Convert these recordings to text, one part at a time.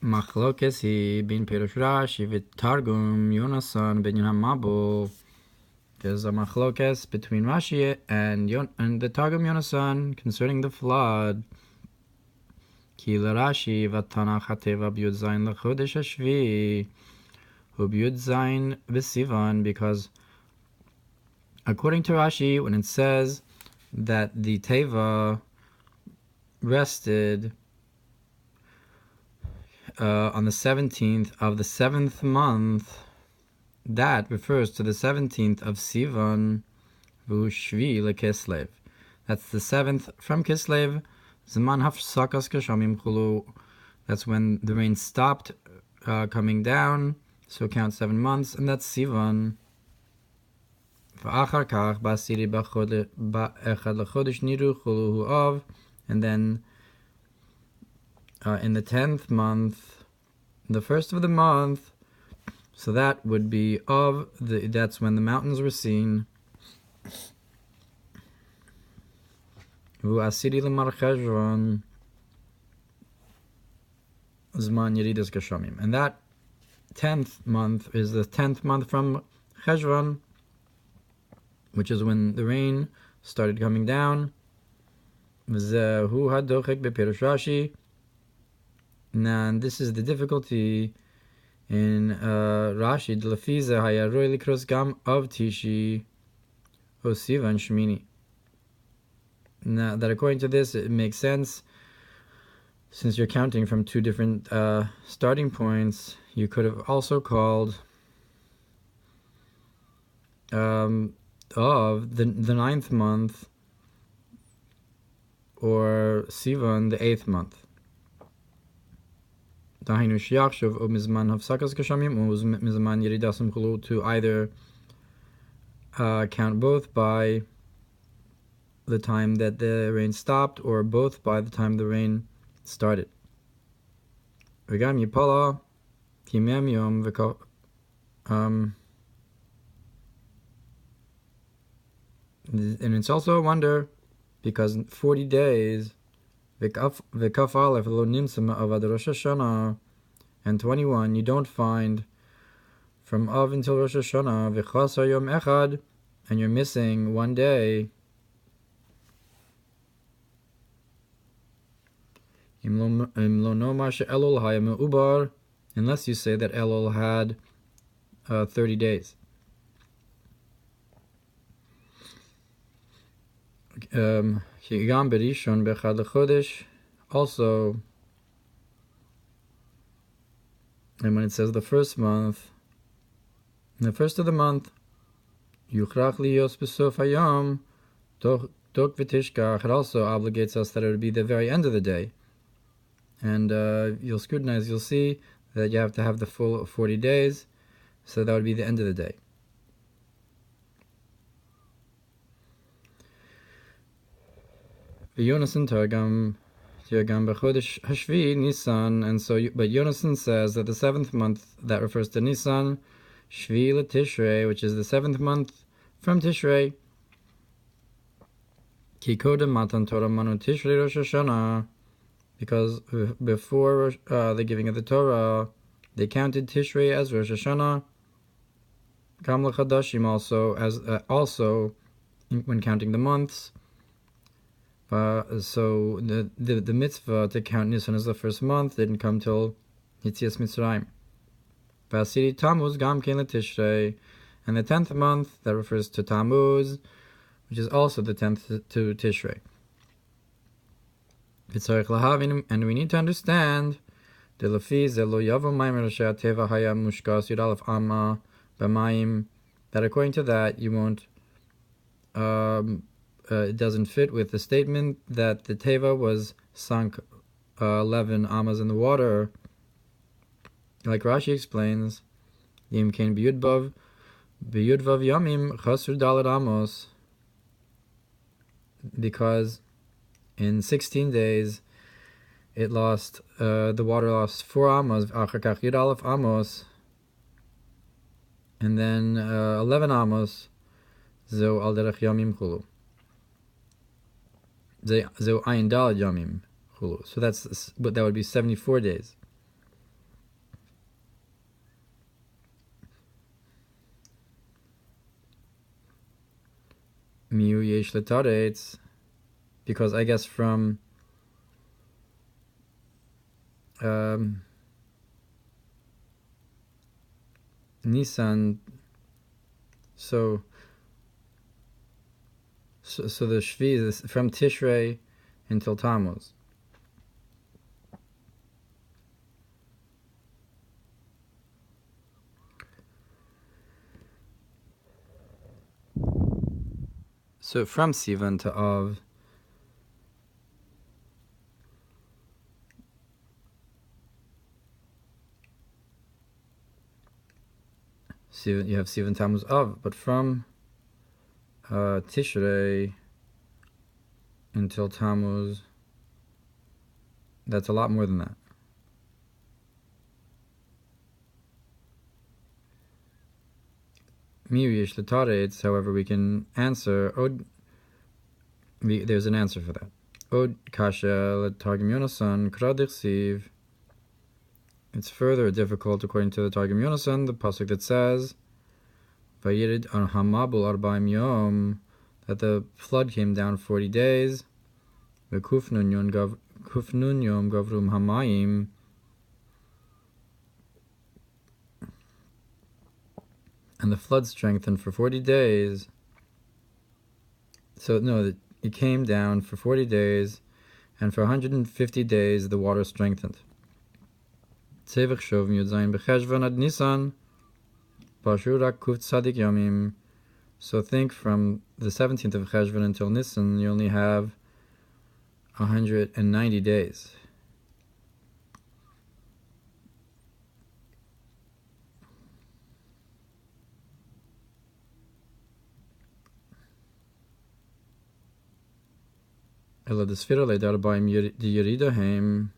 מחלוקת היא בין פירוש רש"י ותרגום יונתן בעניין המבול. There's a Machlokes between Rashi and the Targum Yonasan concerning the flood. Ki Rashi v'Tanach hateva b'yud zayin l'chodesh hashvi hu b'yud zayin b'sivan, because according to Rashi, when it says that the teva rested on the 17th of the 7th month, that refers to the 17th of Sivan, vu shvi lekislev. That's the 7th from Kislev. Zaman hafsakas kashamim chulu. That's when the rain stopped coming down. So count 7 months, and that's Sivan. V'achar kach ba'asiri ba'echad lechodesh niru chulu hu av. And then in the 10th month, the first of the month, so that would be that's when the mountains were seen. And that 10th month is the 10th month from Cheshvan, which is when the rain started coming down. And this is the difficulty in Rashi, Delafiza Hayaroi Likros Gam of Tishi Osiva and Shemini. Now that according to this, it makes sense, since you're counting from two different starting points. You could have also called of the 9th month, or Sivan, the 8th month. To either count both by the time that the rain stopped, or both by the time the rain started. And it's also a wonder, because 40 days, V'kaf Aleph lo nimtzema avad Rosh Hashanah, and 21 you don't find from Av until Rosh Hashanah, v'chasar yom echad, and you're missing one day. Im lo nomar she'elul haya me'ubar, unless you say that Elul had 30 days. Also, and when it says the first month, in the first of the month, Yuchrach liyos b'sof hayom tok v'tishkach, it also obligates us that it would be the very end of the day. And you'll scrutinize, you'll see that you have to have the full 40 days, so that would be the end of the day. Yonasan Targum b'chodesh hashvi Nisan, and so but Yonasan says that the 7th month, that refers to Nisan, Shvi Tishrei, which is the 7th month from Tishrei. Ki kodem matan Torah manu Tishrei Rosh Hashanah, because before the giving of the Torah, they counted Tishrei as Rosh Hashanah. Kam l'chadashim also when counting the months. So the mitzvah to count Nisan as the first month didn't come till Yitzias Mitzrayim. V'asiri Tammuz gam kein l'tishrei, and the 10th month, that refers to Tammuz, which is also the 10th to Tishrei. V'tzarich lahavin, and we need to understand de lefi ze lo yavo Mamer she'ateva haya mushkas yud aleph amma b'mayim, that according to that you won't it doesn't fit with the statement that the teva was sunk 11 amas in the water. Like Rashi explains, Yim kain b'yudvav yamim chasur daled amos, because in 16 days it lost, the water lost 4 amos, achar kach yud aleph amos, and then 11 amos, zo al derech yamim chulu. So that would be 74 days. yesh letaretz, because I guess from Nisan, so the Shvi is from Tishrei until Tammuz. So from Sivan to Av, you have Sivan, Tammuz, Av, but from Tishrei until Tammuz, that's a lot more than that. Mirish Letaretz, however, we can answer, there's an answer for that. Od Kasha Targum Yonasan Kradichsiv. It's further difficult according to the Targum Yonasan, the pasuk that says, Vayirid on Hamabul Arbaim Yom, that the flood came down 40 days. Kufnun Yom Gavrum Hamayim. And the flood strengthened for 40 days. So, no, it came down for 40 days, and for 150 days the water strengthened. Tzevach Shov Yudzayin Becheshvan Ad Nisan, Bashurak Kuf Tzadik Yomim. So think from the 17th of Cheshvan until Nisan, you only have 190 days. Ela desfira leidar baim di yeridahem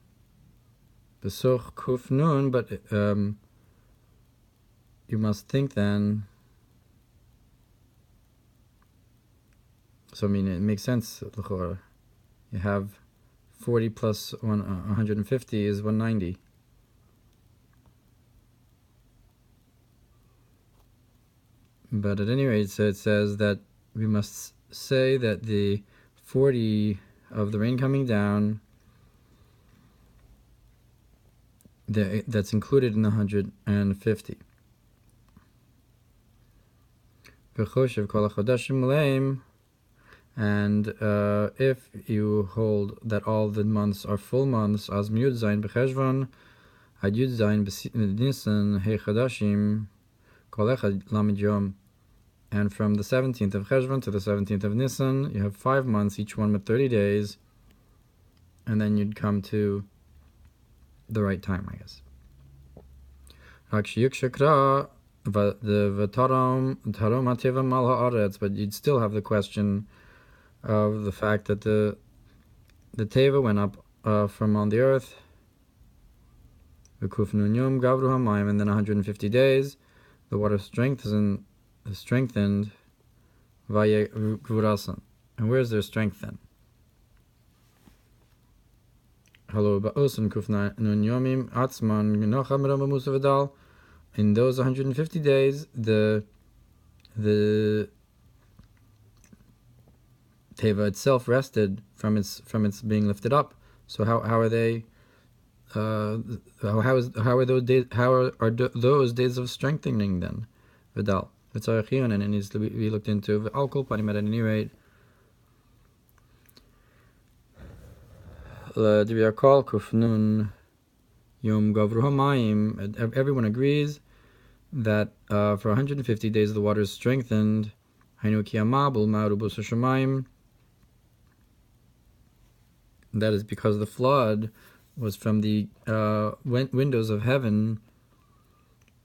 besoch kuf nun, but you must think then. So I mean, it makes sense. You have 40 plus 150 is 190. But at any rate, so it says that we must say that the 40 of the rain coming down, that's included in the 150. And if you hold that all the months are full months, as Yud Zayin b'Cheshvan, Ad Yud Zayin b'Nisan Hei Chadashim Kol Echad Lamed Yom, and from the 17th of Cheshvan to the 17th of Nisan, you have 5 months, each one with 30 days, and then you'd come to the right time, I guess. But you'd still have the question of the fact that the teva went up from on the earth, and then 150 days, the water strengthened. Vaya Gvurasan. And where's their strength then? Hello, Ba'osan Kufna Nun Yomim Atzman Nocham Rama Musa Vidal. In those 150 days, the teva itself rested from its being lifted up. So how are they? How are those days of strengthening then? Vidal. It's and it needs to be looked into. Alcohol, at any rate. Everyone agrees that for 150 days the water is strengthened. That is because the flood was from the windows of heaven.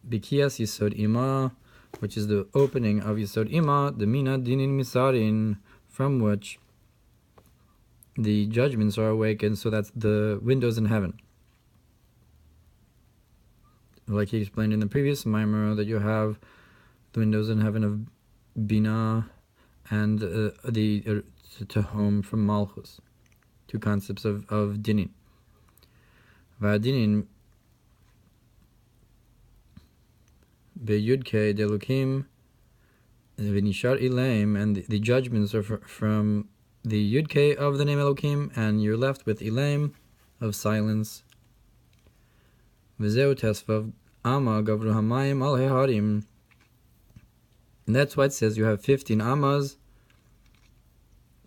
Bikias Yisod Ima, which is the opening of Yisod Ima, the Mina Dinin Misarin, from which the judgments are awakened. So that's the windows in heaven. Like he explained in the previous Mamer, that you have the windows in heaven of Bina and the Tehom from Malchus. Two concepts of Dinin. Va'adinin Beyudke Delukim V'nishar Elaim, and the judgments are from the Yud-K of the name Elokim, and you're left with Elaim of silence. V'zeu tesvav Amma gavru hamayim al heharim. And that's why it says you have 15 Ammas,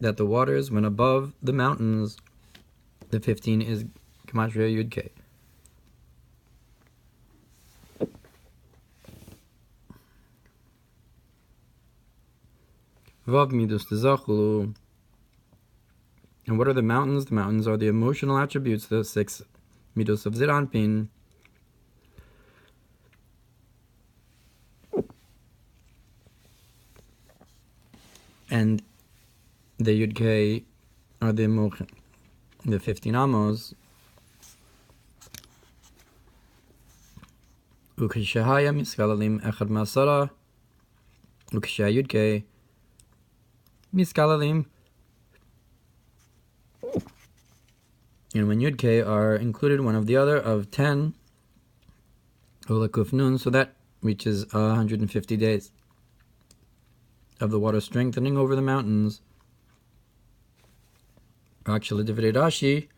that the waters went above the mountains. The 15 is Gematria Yud-K. Vav midus tezachulu. And what are the mountains? The mountains are the emotional attributes, the 6 midus of zera and pin. And the Yud-K are the emotion, the 15 amos. Ukishahaya miskalalim echad masara. Ukishah Yud-K miskalalim. And when Yud-K are included one of the other of 10, Ulakuf Nun, so that reaches 150 days of the water strengthening over the mountains. Actually, divrei Rashi,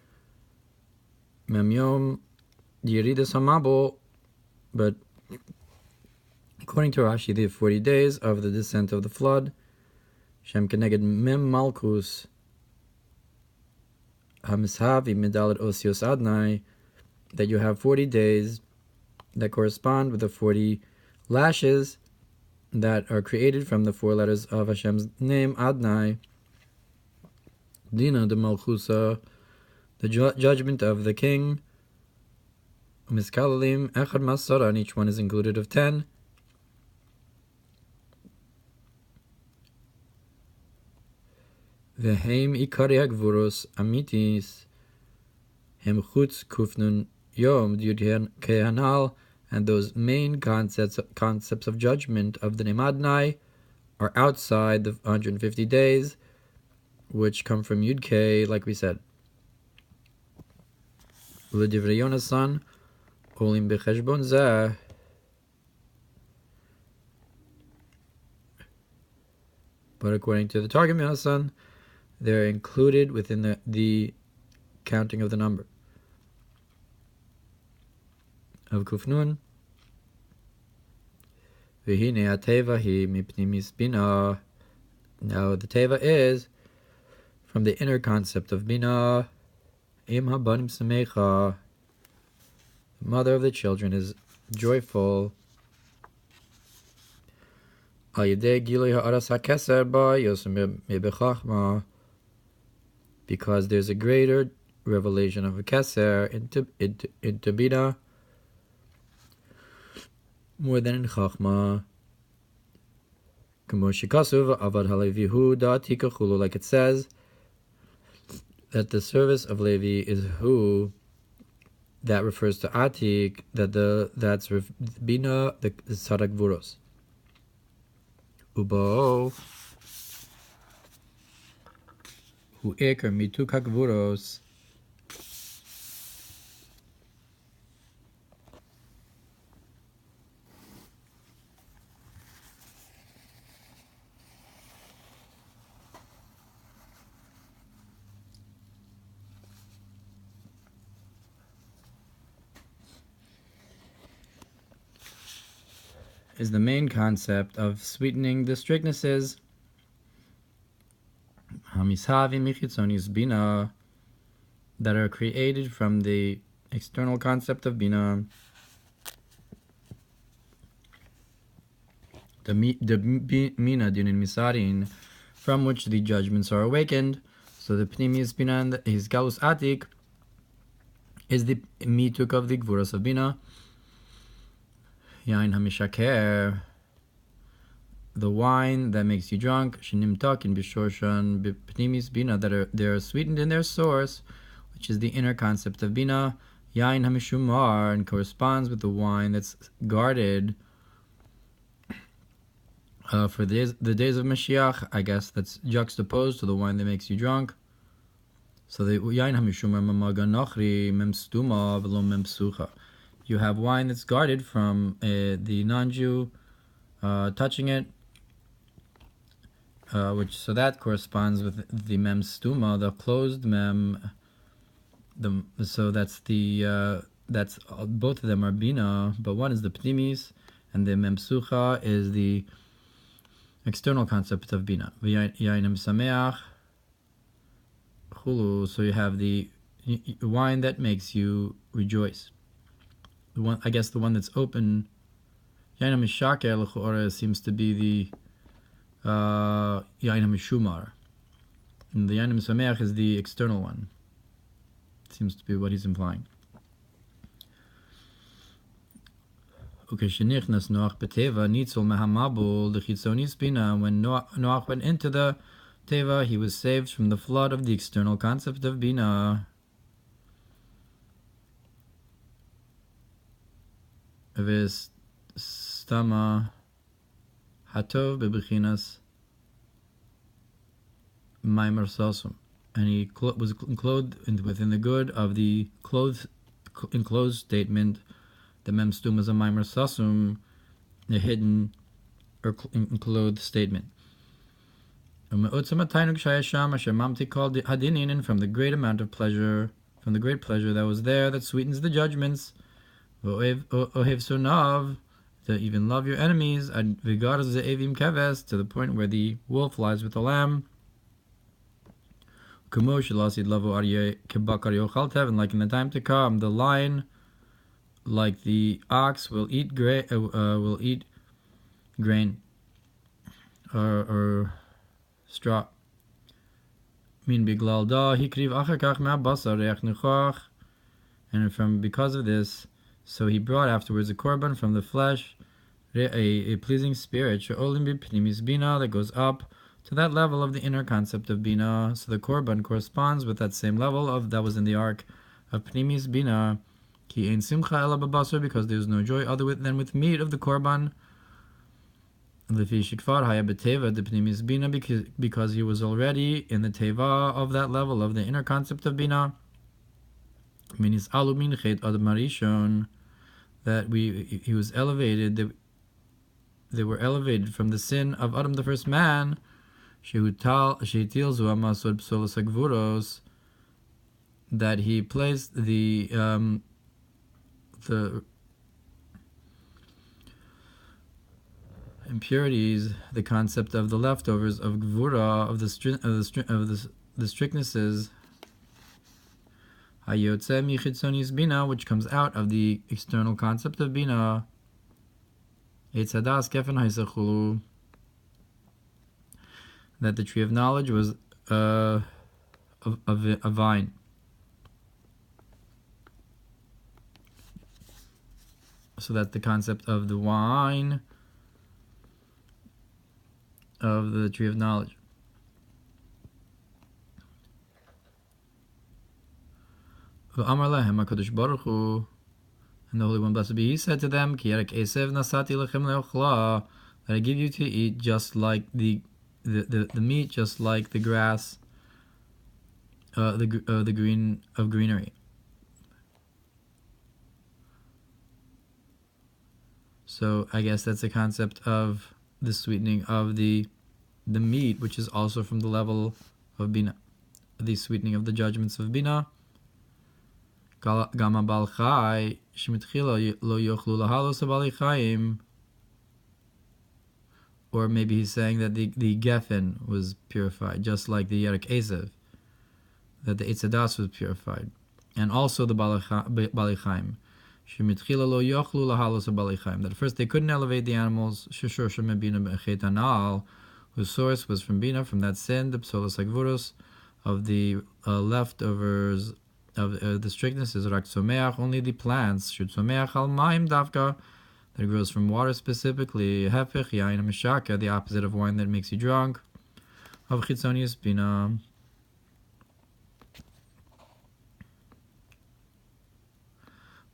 mem yom yiridas Hamabul, but according to Rashi, the 40 days of the descent of the flood, Shem keneged mem malchus hamishavi medalet osios adnai, that you have 40 days that correspond with the 40 lashes that are created from the 4 letters of Hashem's name, Adnai. Dina de Malchusa, the judgment of the king. Miskalalim echad masara, and each one is included of 10. Vehem ikari hagvuros amitis, hem chutz kufnun yom yud kehanal. And those main concepts of judgment of the name Adnai are outside the 150 days, which come from Yud-K, like we said. L'divrei Yonasan, olim b'cheshbon zeh. But according to the Targum Yonasan, they're included within the counting of the number of Kufnun. V'hine ateva hi mipnimis bina. Now the teva is from the inner concept of bina. Im habanim samecha. The mother of the children is joyful. Al yedei gilui ha'aras ha'keser ba yosem mebechachma. Because there's a greater revelation of a keser into bina, more than in Chachma. Like it says that the service of Levi is who, that refers to Atik, that's Bina, the Tzadak Vuros. Ubo hu eker mituk hakvuros. Is the main concept of sweetening the strictnesses. Hamishavi michitzonis bina, that are created from the external concept of bina. The mina dinin misarin, from which the judgments are awakened. So the pnimis bina and his galus atik is the mituk of the gvuras of bina. Yain hamishaker, the wine that makes you drunk. Shenimtak in bishorshan b'pnimis bina, that they're sweetened in their source, which is the inner concept of bina. Yain hamishumar, and corresponds with the wine that's guarded for the days of Mashiach. I guess that's juxtaposed to the wine that makes you drunk. So the yain hamishumar mamaga nochri memstuma v'lo memsucha. You have wine that's guarded from the non-Jew touching it, so that corresponds with the mem stuma, the closed mem. So that's both of them are bina, but one is the pnimis, and the mem sucha is the external concept of bina. V'yainim sameach chulu. So you have the wine that makes you rejoice. The one that's open. Yainim mishaker l'chora seems to be the Yainim Mishumar. And the Yainim Sameach is the external one. Seems to be what he's implying. Ukeshenichnas Noach beteva nitzol mehamabul l'chitzonis bina. When Noach went into the teva, he was saved from the flood of the external concept of bina. Ves stama hatov bebechinas Mamer sasum, and he was clothed within the good of the enclosed statement. The mem stum is a Mamer sasum, a hidden or enclosed statement. And from the great amount of pleasure, from the great pleasure that was there, that sweetens the judgments. To even love your enemies, and to the point where the wolf lies with the lamb. And like in the time to come, the lion, like the ox, will eat grain or straw. And because of this, so he brought afterwards a korban from the flesh, a pleasing spirit, that goes up to that level of the inner concept of bina. So the korban corresponds with that same level that was in the ark of pnimis bina. Ki ein simcha ela babasar, because there is no joy other than with meat of the korban. Lefi shikvar haya beteva de pnimis bina, because he was already in the teva of that level of the inner concept of bina. Minis alu min chet adam harishon, that he was elevated. They were elevated from the sin of Adam, the first man. That he placed the impurities, the concept of the leftovers of gvura, of the strictnesses, bina, which comes out of the external concept of bina. That the tree of knowledge was a vine. So that the concept of the wine of the tree of knowledge. Amar lahem HaKadosh Baruch Hu, and the Holy One blessed be He said to them, Ki yarek esev nasati lechem leochla, that I give you to eat just like the meat, just like the grass, the green of greenery. So I guess that's a concept of the sweetening of the meat, which is also from the level of bina, the sweetening of the judgments of bina. Gama bal chai shemitchila lo yochlu lahalos abali chaim. Or maybe he's saying that the geffen was purified, just like the Yerek Ezev, that the Eitzadas was purified. And also the Balichaim. Shemitchila lo yochlu lahalos balichaim. That at first they couldn't elevate the animals, Shishor Shemebina Bechetanal, whose source was from Bina, from that sin, the Psolos Agvurus, of the leftovers of the strictness is Rak Tzomeach, only the plants, Shud Tzomeach al Maim Davka, that grows from water specifically, Hefech Yain Mishaka, the opposite of wine that makes you drunk, of Chitzonius Bina.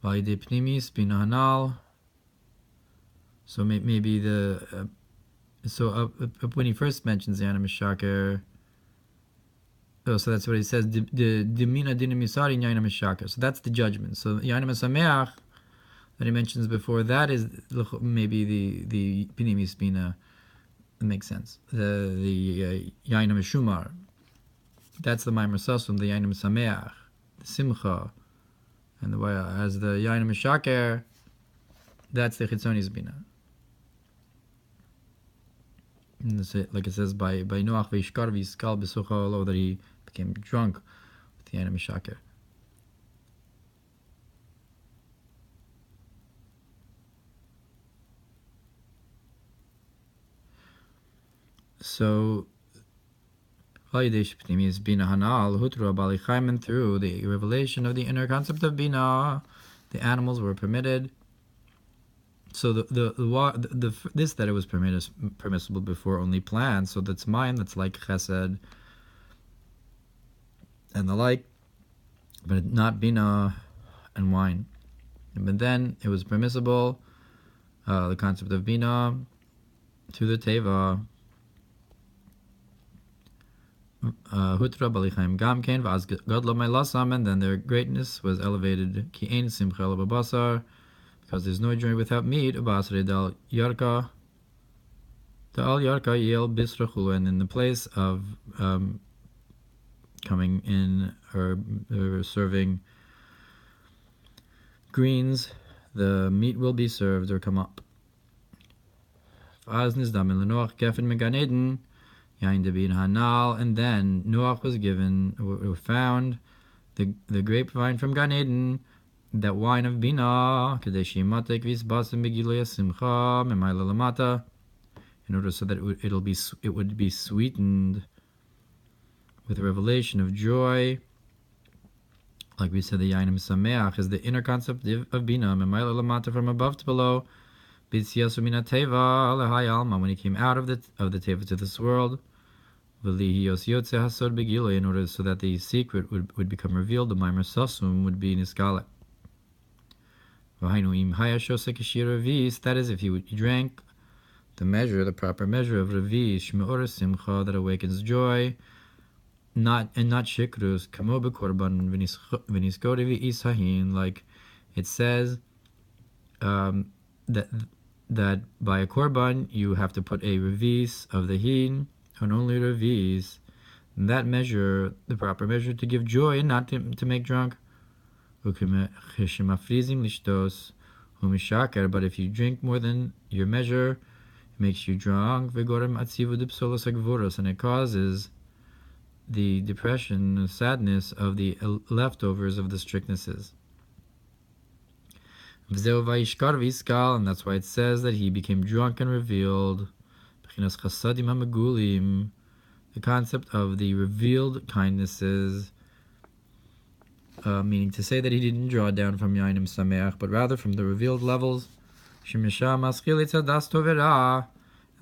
Valide Pnimis Bina Hanal. So maybe when he first mentions Yain Mishaka, so that's what he says, the Dimina Dinamisari Yain Mishaka. So that's the judgment. So Yain Sameach that he mentions before, that is maybe the Pnimis Bina, It makes sense. The Yain Meshumar, that's the Mamer Sasum, the Yain Sameach, the Simcha, and the way as the Yain Meshaker, that's the Chitzoni's Bina. Like it says by Noach Veishkar V'iskal B'sucha Olo, that he became drunk with the Yain Meshaker. So, through the revelation of the inner concept of Bina, the animals were permitted. So this that it was permissible before only plants, so that's mine, that's like chesed and the like, but not Bina and wine. But then it was permissible, the concept of Bina, to the Teva. Hutra Balichaim Gamken Vaz Godlo Mailasam, and then their greatness was elevated. Ki Ein Simcha Ela Babasar, because there's no joy without meat. Ubasre Dal Yarka, the Al Yarka Yel Bisrachulu, and in the place of coming in or serving greens, the meat will be served or come up. Vaz Nizdam Elenoach Gefen Megan Eden. And then Noach was given, or found, the grapevine from Gan Eden, that wine of Bina, in order so that it would be sweetened with a revelation of joy. Like we said, the Yain Sameach is the inner concept of Bina, from above to below. When he came out of the Teva to this world, in order so that the secret would become revealed, the Mamer Sasum would be niskale. That is, if he drank the proper measure of Revish, Simcha, that awakens joy, not Shikrus, Kamobe Korban, like it says, that by a korban you have to put a revis of the hin, and only revis, that measure, the proper measure to give joy and not to make drunk. But if you drink more than your measure, it makes you drunk, and it causes the depression, the sadness of the leftovers of the strictnesses. And that's why it says that he became drunk and revealed. The concept of the revealed kindnesses, meaning to say that he didn't draw down from Yainim Sameach, but rather from the revealed levels.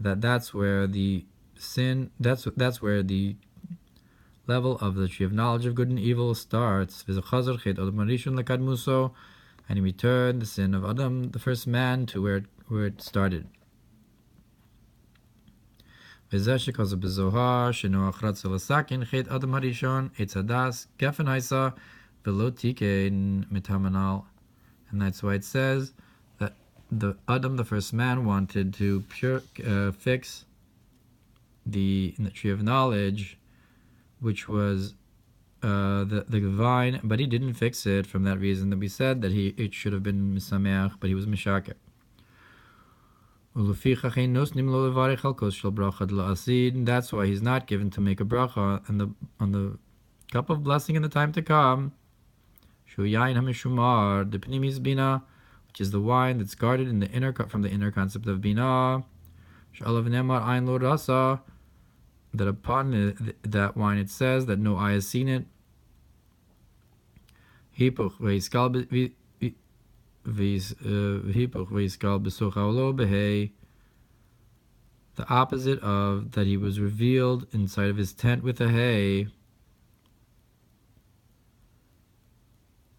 That's where the sin, that's where the level of the tree of knowledge of good and evil starts. And he returned the sin of Adam, the first man, to where it started. And that's why it says that the Adam, the first man, wanted to fix the tree of knowledge, which was the vine, but he didn't fix it. From that reason that we said that it should have been misameach, but he was mishaker. That's why he's not given to make a bracha on the cup of blessing in the time to come. The pnimis bina, which is the wine that's guarded in the inner from the inner concept of bina. That upon that wine it says that no eye has seen it. The opposite of that, he was revealed inside of his tent with a hay.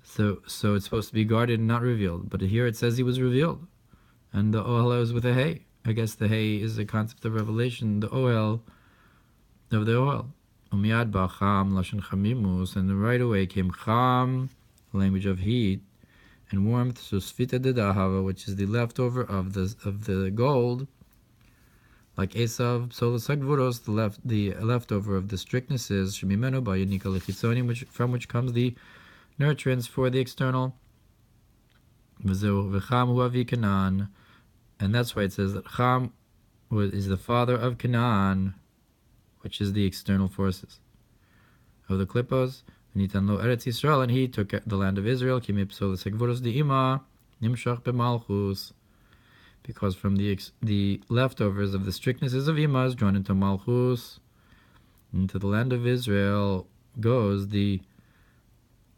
So it's supposed to be guarded and not revealed, but here it says he was revealed, and the ohel is with a hay. I guess the hay is the concept of revelation, the ohel of the oil. Umiyad ba'cham lashon chamimus, and right away came cham, language of heat and warmth. So svita de dahava, which is the leftover of the gold. like Esav, Solas Hagvuros, the leftover of the strictnesses, Shemimenu by Yanika Lechitzonim, from which comes the nurturance for the external. V'cham hu avi Canaan, and that's why it says that Cham is the father of Canaan, which is the external forces of the Klippos. V'nitan lo Eretz Yisrael, and he took the land of Israel. Kimip Solas Hagvuros di'ima nimshach b'malchus, because from the leftovers of the strictnesses of Ima is drawn into Malchus. Into the land of Israel goes the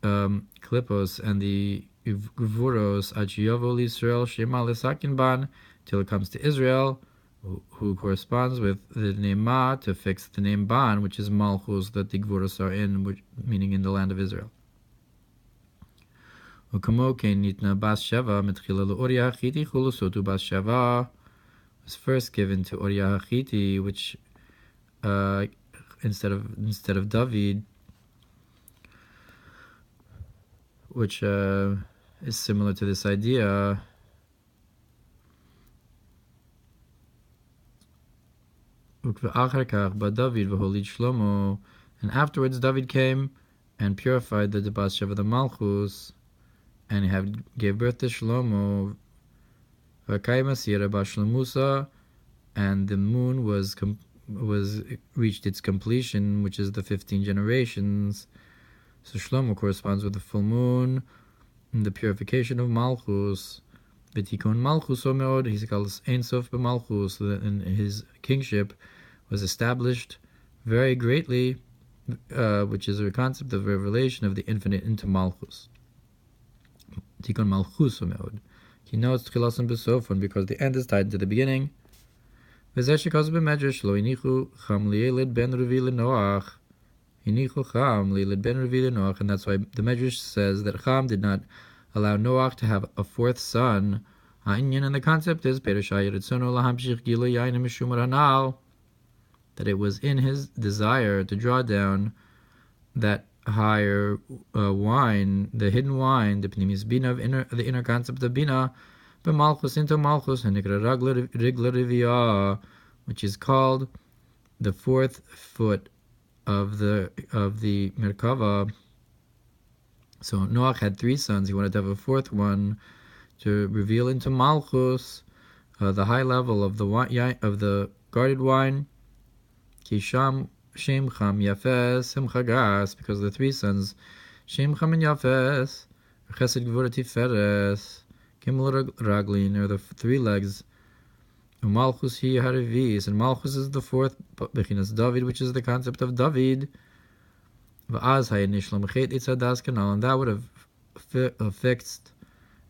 Klippos and the Gvuros Achiyavo Yisrael Shema Lesakin Ban, till it comes to Israel, who corresponds with the name Ma to fix the name Ban, which is Malchus that the Gvuros are in, meaning in the land of Israel. Ukamo nitna bas sheva mitchila le'Ohr Hachiti chulusotu bas sheva was first given to Ohr Hachiti, which instead of David, which is similar to this idea. And afterwards David came and purified the bas sheva, the Malchus, and he gave birth to Shlomo. And the moon was reached its completion, which is the 15 generations. So Shlomo corresponds with the full moon and the purification of Malchus. V'tikon Malchus omeod, he calls Ein Sof b'Malchus, so that in his kingship was established very greatly, which is a concept of revelation of the infinite into Malchus. Tikon Malchus omeod. He knows Tchilason b'Sofon, because the end is tied to the beginning. V'zeh shekaz b'medrash lo inichu cham li'eled ben Revi leNoach. Inichu cham li'eled ben Revi leNoach, and that's why the medrash says that Cham did not allow Noach to have a fourth son. Ha'inyan, and the concept is that it was in his desire to draw down that higher wine, the hidden wine, the pnimis bina, the inner concept of bina, b'malchus into malchus, which is called the fourth foot of the Merkava. So Noach had three sons. He wanted to have a fourth one to reveal into Malchus the high level of the guarded wine. Kisham Shem Cham Yafes Simcha Gas, because the three sons Shem Cham and Yafes, Chesed Gvura Tiferes, Gimel Raglin, are the three legs. Malchus Hi Harivis, and Malchus is the fourth, Bechinas David, which is the concept of David. And that would have fixed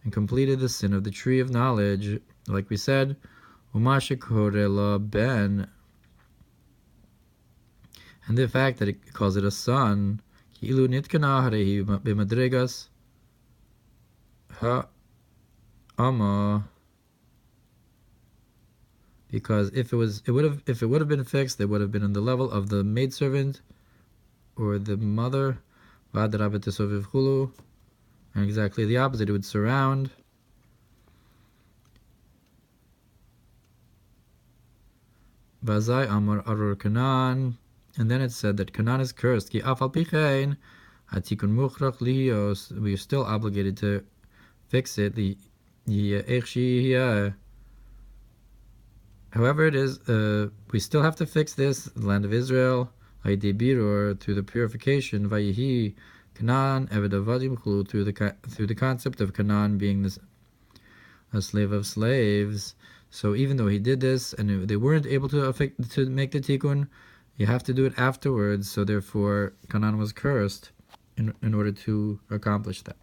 and completed the sin of the tree of knowledge, like we said, Ben, and the fact that it calls it a son, because if it would have been fixed, it would have been on the level of the maidservant or the mother, and exactly the opposite, it would surround. Vazai Amar Arur Canaan, and then it said that Canaan is cursed. We are still obligated to fix it. However it is, we still have to fix this, the land of Israel, through the purification, Vayihi Canaan Eved Avadim through the concept of Canaan being a slave of slaves. So even though he did this and they weren't able to make the tikkun, you have to do it afterwards. So therefore, Canaan was cursed in order to accomplish that.